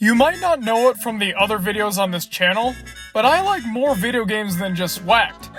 You might not know it from the other videos on this channel, but I like more video games than just Whacked.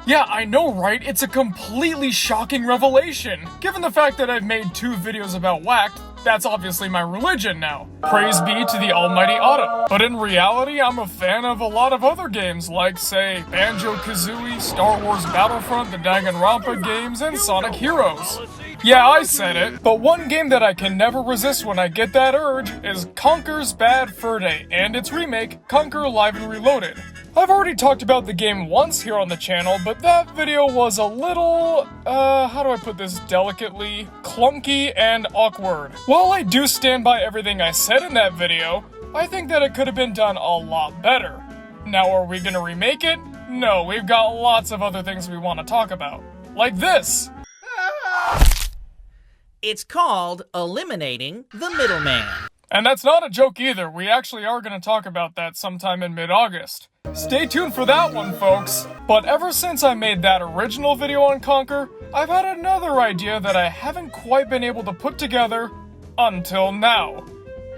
Yeah, I know, right? It's a completely shocking revelation. Given the fact that I've made 2 videos about Whacked, that's obviously my religion now. Praise be to the almighty Otto. But in reality, I'm a fan of a lot of other games like, say, Banjo-Kazooie, Star Wars Battlefront, the Danganronpa games, and Sonic Heroes. Yeah, I said it. But one game that I can never resist when I get that urge is Conker's Bad Fur Day and its remake, Conker Live and Reloaded. I've already talked about the game once here on the channel, but that video was a little, how do I put this delicately? Clunky and awkward. While I do stand by everything I said in that video, I think that it could have been done a lot better. Now, are we gonna remake it? No, we've got lots of other things we want to talk about. Like this! It's called eliminating the middleman. And that's not a joke either, we actually are gonna talk about that sometime in mid-August. Stay tuned for that one, folks! But ever since I made that original video on Conker, I've had another idea that I haven't quite been able to put together until now.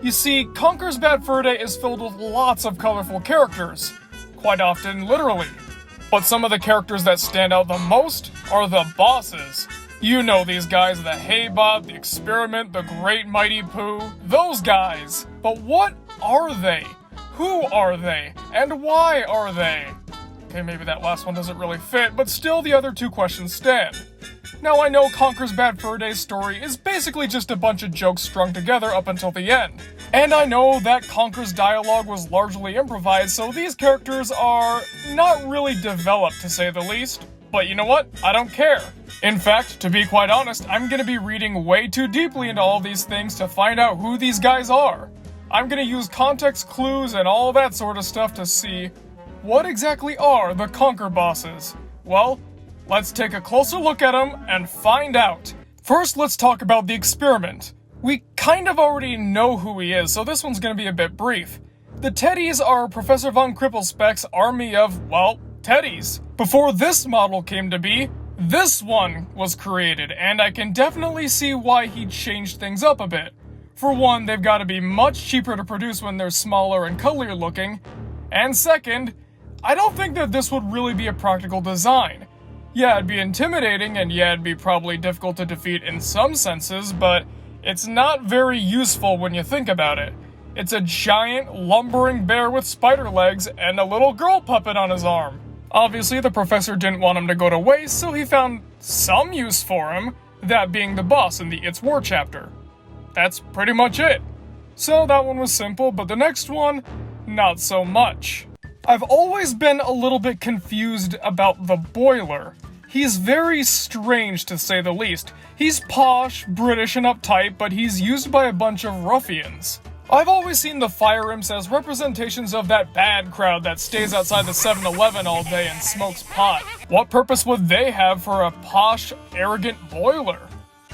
You see, Conker's Bad Fur Day is filled with lots of colorful characters, quite often literally. But some of the characters that stand out the most are the bosses. You know these guys, the Haybot, the Experiment, the Great Mighty Poo, those guys. But what are they? Who are they? And why are they? Okay, maybe that last one doesn't really fit, but still the other 2 questions stand. Now I know Conker's Bad Fur Day's story is basically just a bunch of jokes strung together up until the end. And I know that Conker's dialogue was largely improvised, so these characters are not really developed to say the least. But you know what? I don't care. In fact, to be quite honest, I'm gonna be reading way too deeply into all these things to find out who these guys are. I'm gonna use context clues and all that sort of stuff to see what exactly are the Conker bosses. Well, let's take a closer look at them and find out. First, let's talk about the Experiment. We kind of already know who he is, so this one's gonna be a bit brief. The Teddies are Professor Von Cripplespeck's army of, well, Teddies. Before this model came to be, this one was created, and I can definitely see why he changed things up a bit. For one, they've got to be much cheaper to produce when they're smaller and cuddlier looking. And second, I don't think that this would really be a practical design. Yeah, it'd be intimidating, and yeah, it'd be probably difficult to defeat in some senses, but it's not very useful when you think about it. It's a giant, lumbering bear with spider legs and a little girl puppet on his arm. Obviously, the professor didn't want him to go to waste, so he found some use for him, that being the boss in the It's War chapter. That's pretty much it. So that one was simple, but the next one, not so much. I've always been a little bit confused about the Boiler. He's very strange to say the least. He's posh, British, and uptight, but he's used by a bunch of ruffians. I've always seen the Fire Imps as representations of that bad crowd that stays outside the 7-Eleven all day and smokes pot. What purpose would they have for a posh, arrogant Boiler?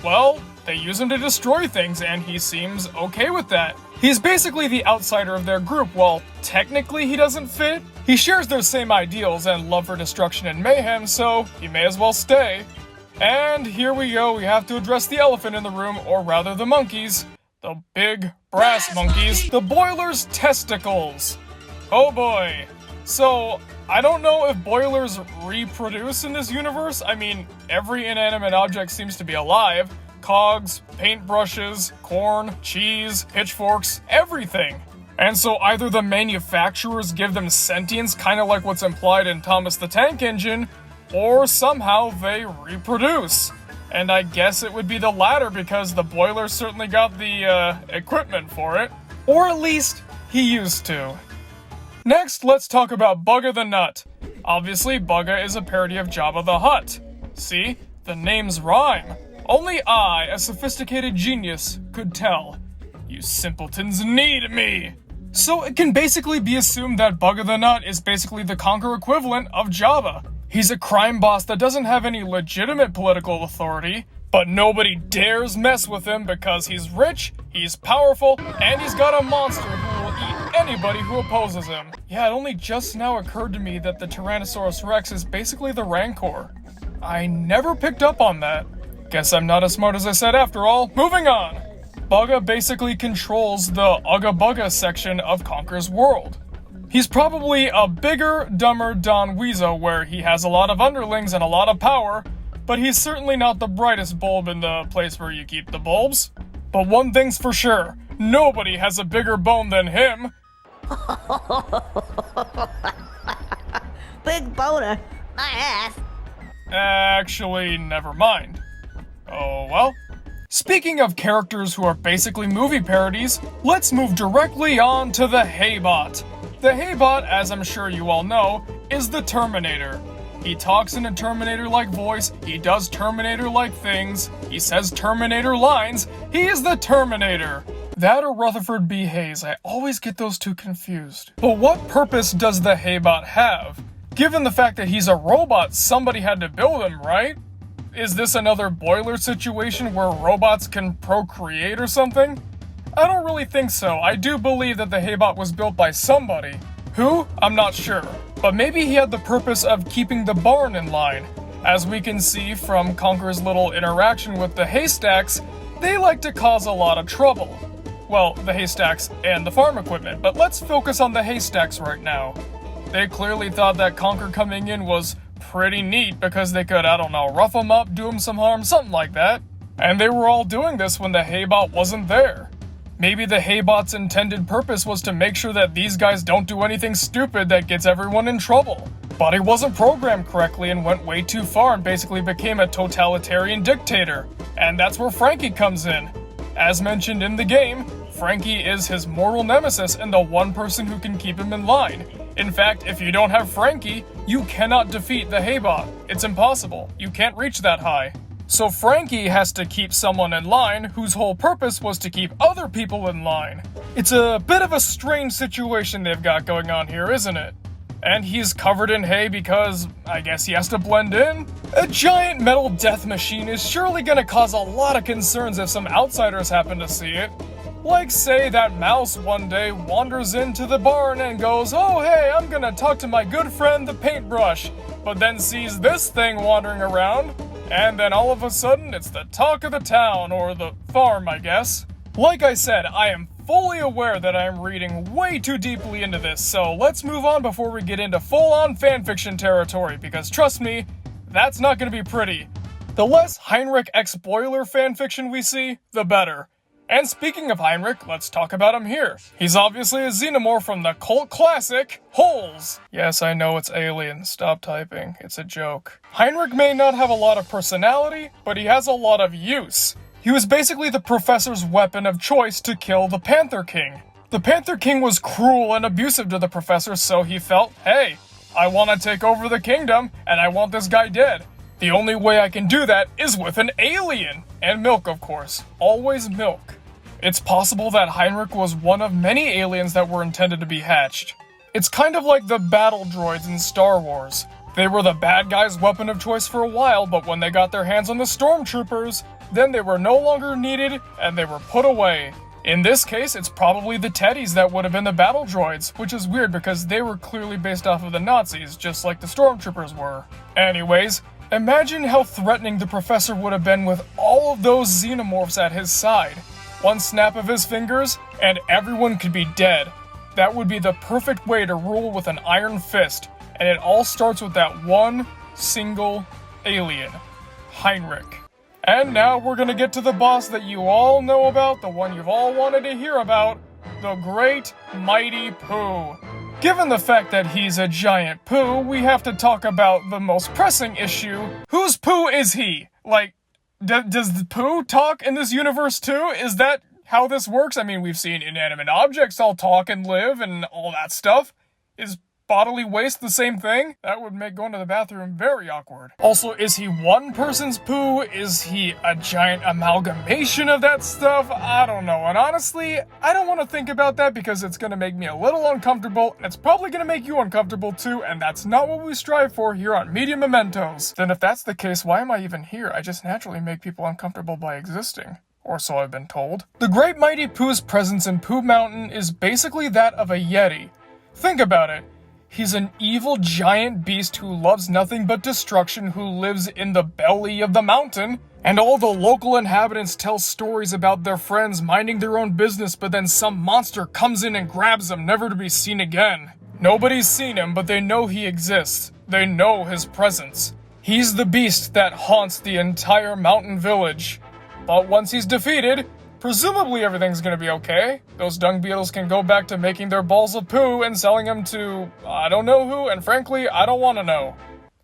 Well, they use him to destroy things, and he seems okay with that. He's basically the outsider of their group. While technically he doesn't fit, he shares their same ideals and love for destruction and mayhem, so he may as well stay. And here we go, we have to address the elephant in the room, or rather the monkeys. The big brass monkeys. The Boiler's testicles. Oh boy. So, I don't know if Boilers reproduce in this universe. I mean, every inanimate object seems to be alive. Cogs, paintbrushes, corn, cheese, pitchforks, everything. And so either the manufacturers give them sentience, kind of like what's implied in Thomas the Tank Engine, or somehow they reproduce. And I guess it would be the latter because the Boiler certainly got the equipment for it. Or at least, he used to. Next, let's talk about Buga the Nut. Obviously, Buga is a parody of Jabba the Hutt. See? The names rhyme. Only I, a sophisticated genius, could tell. You simpletons need me! So it can basically be assumed that Buga the Nut is basically the Conker equivalent of Jabba. He's a crime boss that doesn't have any legitimate political authority, but nobody dares mess with him because he's rich, he's powerful, and he's got a monster who will eat anybody who opposes him. Yeah, it only just now occurred to me that the Tyrannosaurus Rex is basically the Rancor. I never picked up on that. Guess I'm not as smart as I said after all. Moving on! Buga basically controls the Ugga Bugga section of Conker's world. He's probably a bigger, dumber Don Weasel where he has a lot of underlings and a lot of power, but he's certainly not the brightest bulb in the place where you keep the bulbs. But one thing's for sure, nobody has a bigger bone than him. Big boner, my ass. Actually, never mind. Oh well. Speaking of characters who are basically movie parodies, let's move directly on to the Haybot. The Haybot, as I'm sure you all know, is the Terminator. He talks in a Terminator-like voice, he does Terminator-like things, he says Terminator lines, he is the Terminator. That or Rutherford B. Hayes, I always get those two confused. But what purpose does the Haybot have? Given the fact that he's a robot, somebody had to build him, right? Is this another boiler situation where robots can procreate or something? I don't really think so. I do believe that the Haybot was built by somebody. Who? I'm not sure. But maybe he had the purpose of keeping the barn in line. As we can see from Conker's little interaction with the haystacks, they like to cause a lot of trouble. Well, the haystacks and the farm equipment, but let's focus on the haystacks right now. They clearly thought that Conker coming in was pretty neat because they could, I don't know, rough him up, do him some harm, something like that. And they were all doing this when the Haybot wasn't there. Maybe the Haybot's intended purpose was to make sure that these guys don't do anything stupid that gets everyone in trouble. But he wasn't programmed correctly and went way too far and basically became a totalitarian dictator. And that's where Frankie comes in. As mentioned in the game, Frankie is his mortal nemesis and the one person who can keep him in line. In fact, if you don't have Frankie, you cannot defeat the Haybot. It's impossible. You can't reach that high. So Frankie has to keep someone in line whose whole purpose was to keep other people in line. It's a bit of a strange situation they've got going on here, isn't it? And he's covered in hay because, I guess he has to blend in? A giant metal death machine is surely gonna cause a lot of concerns if some outsiders happen to see it. Like say that mouse one day wanders into the barn and goes, "Oh hey, I'm gonna talk to my good friend the paintbrush," but then sees this thing wandering around, and then all of a sudden it's the talk of the town, or the farm, I guess. Like I said, I am fully aware that I am reading way too deeply into this, so let's move on before we get into full-on fanfiction territory, because trust me, that's not gonna be pretty. The less Heinrich X Boiler fanfiction we see, the better. And speaking of Heinrich, let's talk about him here. He's obviously a xenomorph from the cult classic, Holes. Yes, I know it's alien, stop typing, it's a joke. Heinrich may not have a lot of personality, but he has a lot of use. He was basically the professor's weapon of choice to kill the Panther King. The Panther King was cruel and abusive to the professor, so he felt, hey, I want to take over the kingdom, and I want this guy dead. The only way I can do that is with an alien. And milk, of course. Always milk. It's possible that Heinrich was one of many aliens that were intended to be hatched. It's kind of like the battle droids in Star Wars. They were the bad guy's weapon of choice for a while, but when they got their hands on the stormtroopers, then they were no longer needed and they were put away. In this case, it's probably the Teddies that would have been the battle droids, which is weird because they were clearly based off of the Nazis, just like the stormtroopers were. Anyways, imagine how threatening the professor would have been with all of those xenomorphs at his side. One snap of his fingers, and everyone could be dead. That would be the perfect way to rule with an iron fist, and it all starts with that one single alien, Heinrich. And now we're gonna get to the boss that you all know about, the one you've all wanted to hear about, the great Mighty Poo. Given the fact that he's a giant poo, we have to talk about the most pressing issue. Whose poo is he? Like, does the poo talk in this universe too? Is that how this works? I mean, we've seen inanimate objects all talk and live and all that stuff. Is bodily waste the same thing? That would make going to the bathroom very awkward. Also, is he one person's poo? Is he a giant amalgamation of that stuff? I don't know. And honestly, I don't want to think about that because it's going to make me a little uncomfortable, and it's probably going to make you uncomfortable too, and that's not what we strive for here on Media Mementos. Then if that's the case, why am I even here? I just naturally make people uncomfortable by existing. Or so I've been told. The Great Mighty Poo's presence in Pooh Mountain is basically that of a Yeti. Think about it. He's an evil giant beast who loves nothing but destruction, who lives in the belly of the mountain. And all the local inhabitants tell stories about their friends minding their own business, but then some monster comes in and grabs them, never to be seen again. Nobody's seen him, but they know he exists. They know his presence. He's the beast that haunts the entire mountain village. But once he's defeated, presumably everything's gonna be okay. Those dung beetles can go back to making their balls of poo and selling them to I don't know who, and frankly, I don't want to know.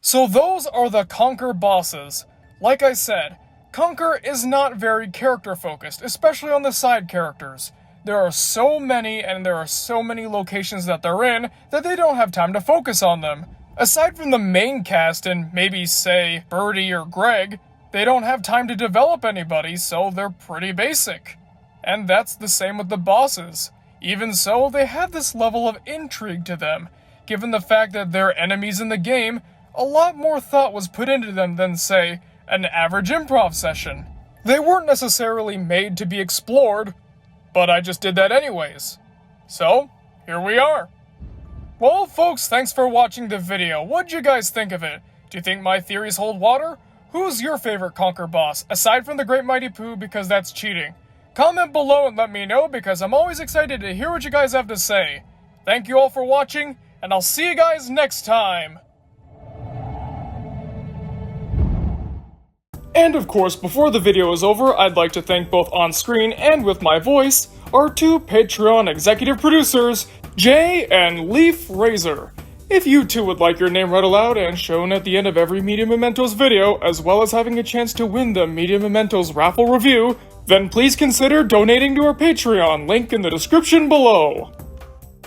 So those are the Conker bosses. Like I said, Conker is not very character focused, especially on the side characters. There are so many and there are so many locations that they're in that they don't have time to focus on them. Aside from the main cast and maybe, say, Birdie or Greg, they don't have time to develop anybody, so they're pretty basic. And that's the same with the bosses. Even so, they have this level of intrigue to them. Given the fact that they're enemies in the game, a lot more thought was put into them than, say, an average improv session. They weren't necessarily made to be explored, but I just did that anyways. So, here we are. Well, folks, thanks for watching the video. What'd you guys think of it? Do you think my theories hold water? Who's your favorite Conker boss, aside from the Great Mighty Poo, because that's cheating? Comment below and let me know, because I'm always excited to hear what you guys have to say. Thank you all for watching, and I'll see you guys next time! And of course, before the video is over, I'd like to thank both on screen and with my voice, our two Patreon executive producers, Jay and Leaf Razor. If you too would like your name read aloud and shown at the end of every Media Mementos video, as well as having a chance to win the Media Mementos raffle review, then please consider donating to our Patreon, link in the description below.